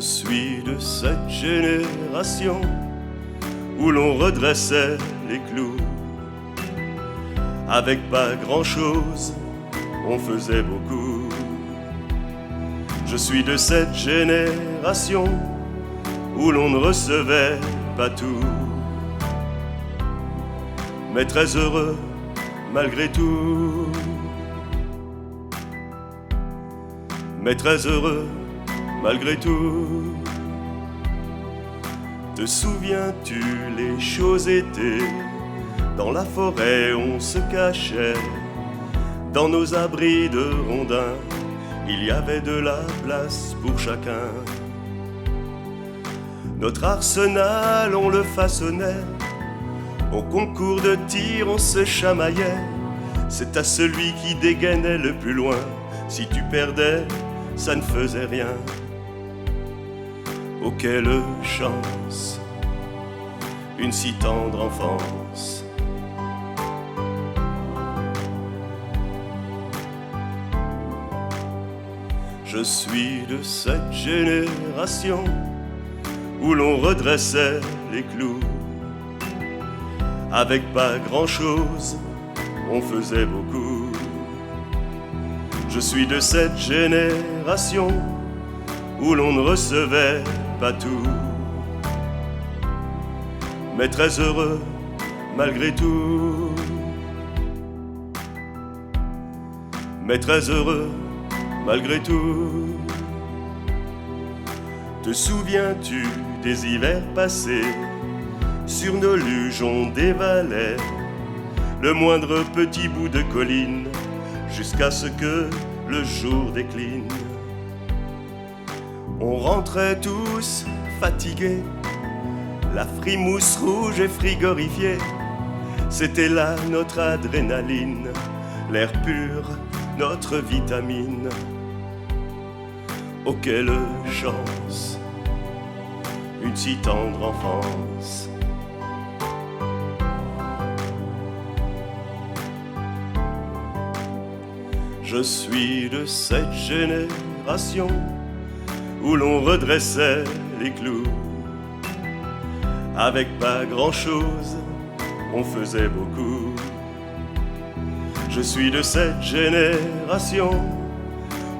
suis de cette génération où l'on redressait les clous. Avec pas grand-chose, on faisait beaucoup. Je suis de cette génération où l'on ne recevait pas tout, mais très heureux malgré tout. Mais très heureux malgré tout. Te souviens-tu, les choses étaient dans la forêt, on se cachait. Dans nos abris de rondins, il y avait de la place pour chacun. Notre arsenal, on le façonnait. Au concours de tir, on se chamaillait. C'est à celui qui dégainait le plus loin. Si tu perdais, ça ne faisait rien. Oh, quelle chance, une si tendre enfance. Je suis de cette génération où l'on redressait les clous. Avec pas grand-chose, on faisait beaucoup. Je suis de cette génération où l'on ne recevait pas tout, mais très heureux malgré tout. Mais très heureux malgré tout. Te souviens-tu des hivers passés? Sur nos luges on dévalait le moindre petit bout de colline jusqu'à ce que le jour décline. On rentrait tous fatigués, la frimousse rouge et frigorifiée. C'était là notre adrénaline, l'air pur, notre vitamine. Oh, quelle chance, une si tendre enfance. Je suis de cette génération où l'on redressait les clous. Avec pas grand-chose, on faisait beaucoup. Je suis de cette génération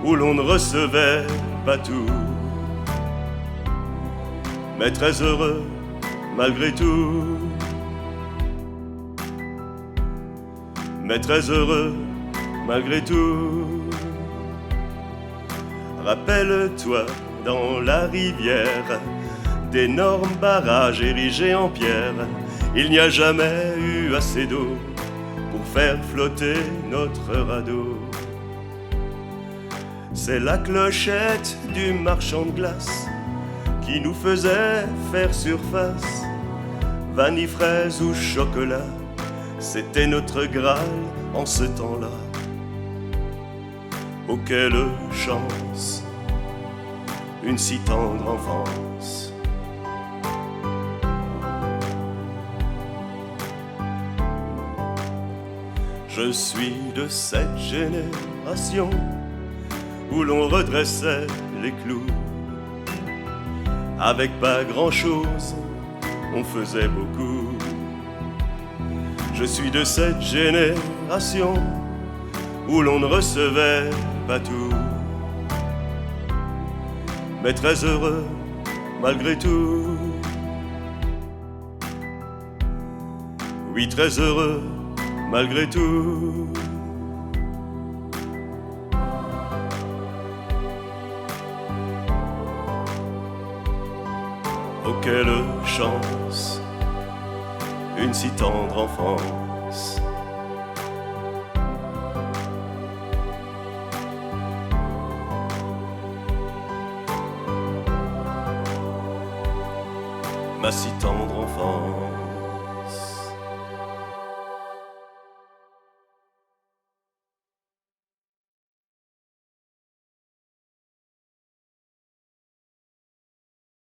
où l'on ne recevait pas tout, mais très heureux malgré tout. Mais très heureux malgré tout. Rappelle-toi, dans la rivière, d'énormes barrages érigés en pierre. Il n'y a jamais eu assez d'eau pour faire flotter notre radeau. C'est la clochette du marchand de glace qui nous faisait faire surface. Vanille, fraise ou chocolat, c'était notre Graal en ce temps-là. Oh, quelle chance, une si tendre enfance. Je suis de cette génération où l'on redressait les clous. Avec pas grand-chose, on faisait beaucoup. Je suis de cette génération où l'on ne recevait pas tout, mais très heureux malgré tout. Oui, très heureux malgré tout. Oh, quelle chance, une si tendre enfance. Ma si tendre enfance.